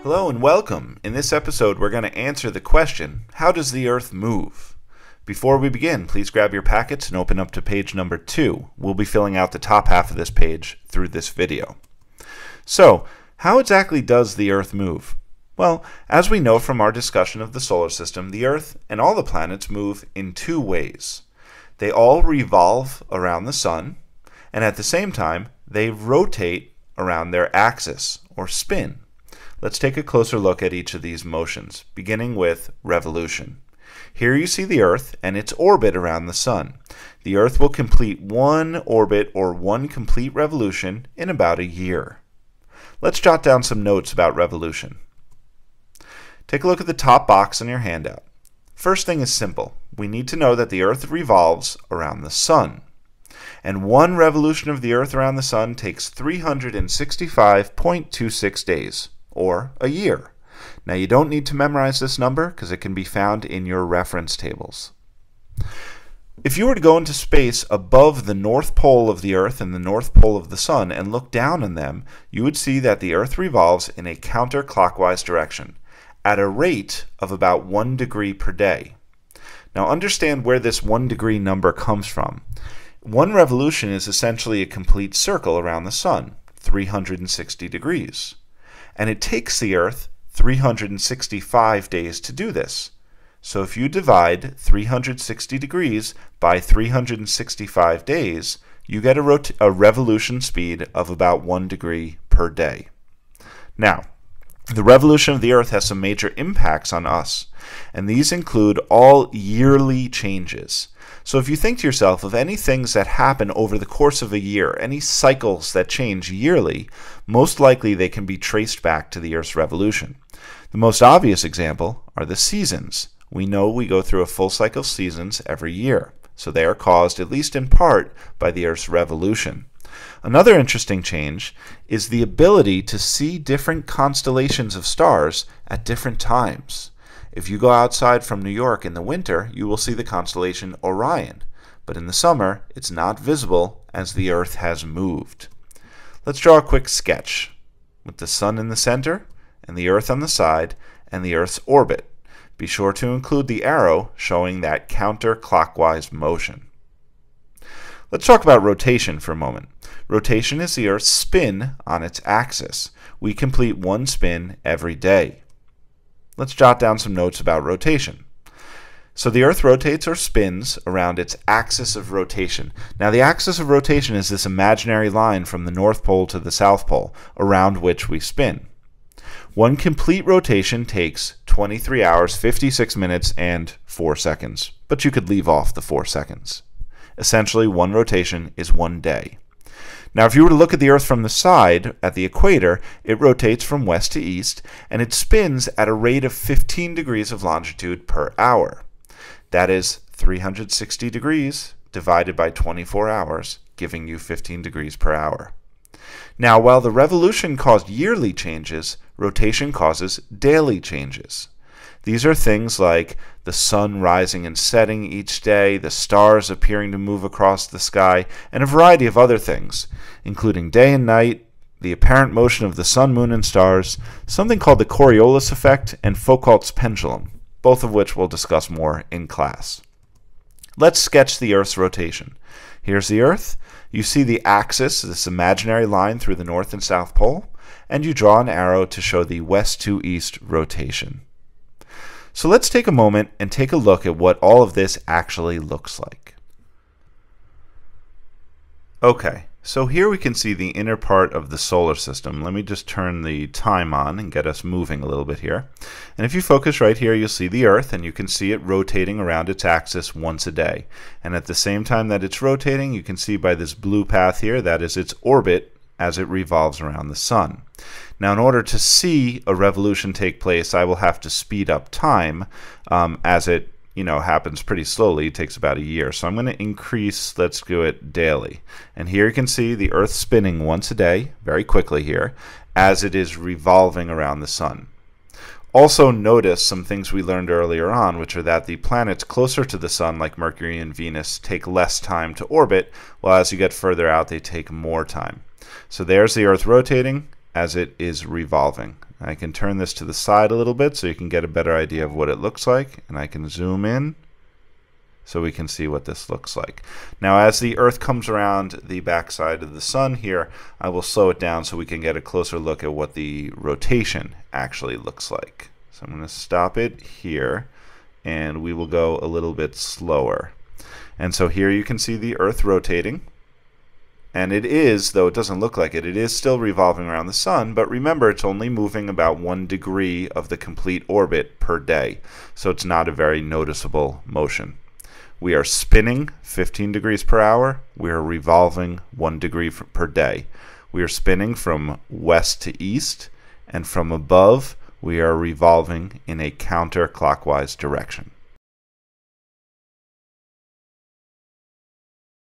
Hello and welcome. In this episode, we're going to answer the question, how does the Earth move? Before we begin, please grab your packets and open up to page number 2. We'll be filling out the top half of this page through this video. So, how exactly does the Earth move? Well, as we know from our discussion of the solar system, the Earth and all the planets move in two ways. They all revolve around the Sun, and at the same time, they rotate around their axis, or spin. Let's take a closer look at each of these motions, beginning with revolution. Here you see the Earth and its orbit around the Sun. The Earth will complete one orbit or one complete revolution in about a year. Let's jot down some notes about revolution. Take a look at the top box on your handout. First thing is simple. We need to know that the Earth revolves around the Sun. And one revolution of the Earth around the Sun takes 365.26 days. Or a year. Now you don't need to memorize this number because it can be found in your reference tables. If you were to go into space above the North Pole of the Earth and the North Pole of the Sun and look down on them, you would see that the Earth revolves in a counterclockwise direction at a rate of about 1 degree per day. Now understand where this 1 degree number comes from. One revolution is essentially a complete circle around the Sun, 360 degrees. And it takes the Earth 365 days to do this. So if you divide 360 degrees by 365 days, you get a revolution speed of about 1 degree per day. Now, the revolution of the Earth has some major impacts on us, and these include all yearly changes. So if you think to yourself of any things that happen over the course of a year, any cycles that change yearly, most likely they can be traced back to the Earth's revolution. The most obvious example are the seasons. We know we go through a full cycle of seasons every year, so they are caused, at least in part, by the Earth's revolution. Another interesting change is the ability to see different constellations of stars at different times. If you go outside from New York in the winter, you will see the constellation Orion, but in the summer it's not visible as the Earth has moved. Let's draw a quick sketch with the Sun in the center and the Earth on the side and the Earth's orbit. Be sure to include the arrow showing that counterclockwise motion. Let's talk about rotation for a moment. Rotation is the Earth's spin on its axis. We complete one spin every day. Let's jot down some notes about rotation. So the Earth rotates or spins around its axis of rotation. Now the axis of rotation is this imaginary line from the North Pole to the South Pole, around which we spin. One complete rotation takes 23 hours, 56 minutes, and 4 seconds. But you could leave off the 4 seconds. Essentially, one rotation is 1 day. Now, if you were to look at the Earth from the side, at the equator, it rotates from west to east, and it spins at a rate of 15 degrees of longitude per hour. That is 360 degrees divided by 24 hours, giving you 15 degrees per hour. Now, while the revolution caused yearly changes, rotation causes daily changes. These are things like the sun rising and setting each day, the stars appearing to move across the sky, and a variety of other things, including day and night, the apparent motion of the sun, moon, and stars, something called the Coriolis effect, and Foucault's pendulum, both of which we'll discuss more in class. Let's sketch the Earth's rotation. Here's the Earth. You see the axis, this imaginary line through the North and South Pole, and you draw an arrow to show the west to east rotation. So let's take a moment and take a look at what all of this actually looks like. Okay, so here we can see the inner part of the solar system. Let me just turn the time on and get us moving a little bit here. And if you focus right here, you'll see the Earth, and you can see it rotating around its axis once a day. And at the same time that it's rotating, you can see by this blue path here, that is its orbit as it revolves around the Sun. Now, in order to see a revolution take place, I will have to speed up time as it happens pretty slowly. It takes about a year. So I'm going to increase, let's do it daily. And here you can see the Earth spinning once a day, very quickly here, as it is revolving around the Sun. Also notice some things we learned earlier on, which are that the planets closer to the Sun, like Mercury and Venus, take less time to orbit, while as you get further out, they take more time. So there's the Earth rotating as it is revolving. I can turn this to the side a little bit so you can get a better idea of what it looks like, and I can zoom in so we can see what this looks like. Now as the Earth comes around the backside of the Sun here, I will slow it down so we can get a closer look at what the rotation actually looks like. So I'm going to stop it here, and we will go a little bit slower. And so here you can see the Earth rotating. And it is, though it doesn't look like it, it is still revolving around the Sun, but remember it's only moving about 1 degree of the complete orbit per day, so it's not a very noticeable motion. We are spinning 15 degrees per hour, we are revolving 1 degree per day. We are spinning from west to east, and from above we are revolving in a counterclockwise direction.